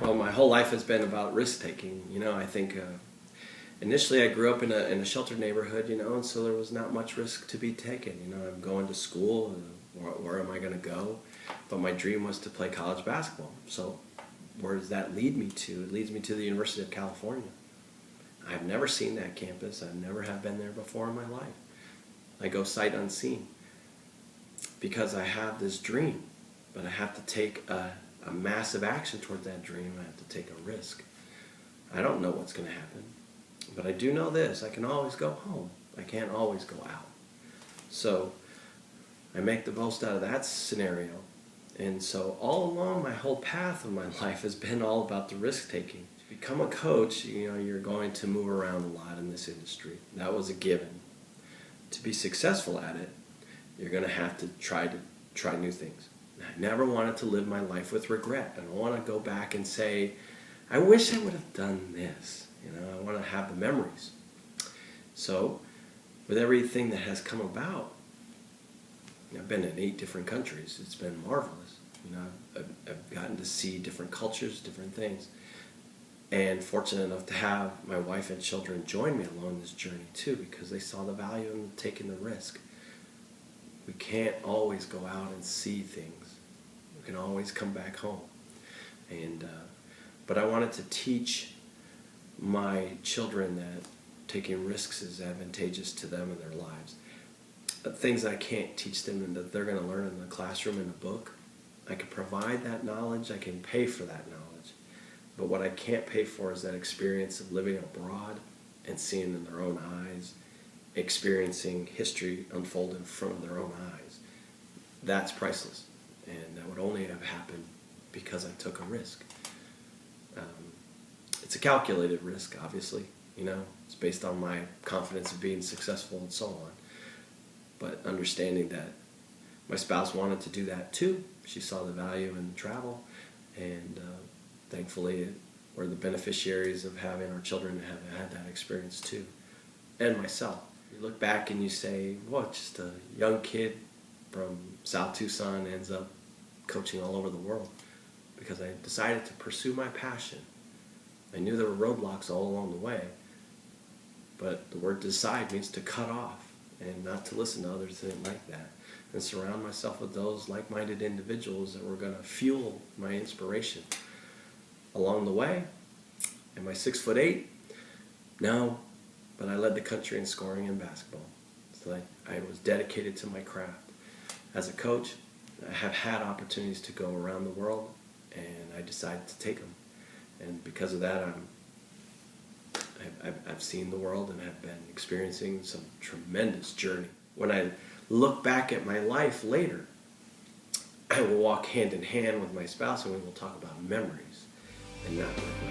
Well, my whole life has been about risk taking. I think initially I grew up in a sheltered neighborhood, and so there was not much risk to be taken. I'm going to school, where am I going to go? But my dream was to play college basketball. So where does that lead me to? It leads me to the University of California. I've never seen that campus. I never have been there before in my life. I go sight unseen because I have this dream, but I have to take a massive action toward that dream. I have to take a risk. I don't know what's going to happen, but I do know this: I can always go home. I can't always go out. So I make the most out of that scenario. And so all along, my whole path of my life has been all about the risk taking. To become a coach, you're going to move around a lot in this industry. That was a given. To be successful at it, you're going to have to try new things. I never wanted to live my life with regret. I don't want to go back and say, I wish I would have done this. I want to have the memories. So with everything that has come about, I've been in 8 different countries. It's been marvelous. I've gotten to see different cultures, different things. And fortunate enough to have my wife and children join me along this journey too, because they saw the value in taking the risk. We can't always go out and see things. We can always come back home. But I wanted to teach my children that taking risks is advantageous to them in their lives. Things I can't teach them and that they're going to learn in the classroom in a book. I can provide that knowledge. I can pay for that knowledge. But what I can't pay for is that experience of living abroad and seeing in their own eyes, experiencing history unfold in front of their own eyes. That's priceless. And that would only have happened because I took a risk. It's a calculated risk, obviously. It's based on my confidence of being successful and so on. But understanding that my spouse wanted to do that too. She saw the value in travel, and thankfully we're the beneficiaries of having our children have had that experience too, and myself. You look back and you say, well, just a young kid from South Tucson ends up coaching all over the world because I decided to pursue my passion. I knew there were roadblocks all along the way, but the word decide means to cut off and not to listen to others that didn't like that, and surround myself with those like-minded individuals that were going to fuel my inspiration. Along the way, am I 6'8"? No, but I led the country in scoring in basketball. So I was dedicated to my craft. As a coach, I have had opportunities to go around the world, and I decided to take them. And because of that, I've seen the world and have been experiencing some tremendous journey. When I look back at my life later, I will walk hand in hand with my spouse and we will talk about memories and not regret.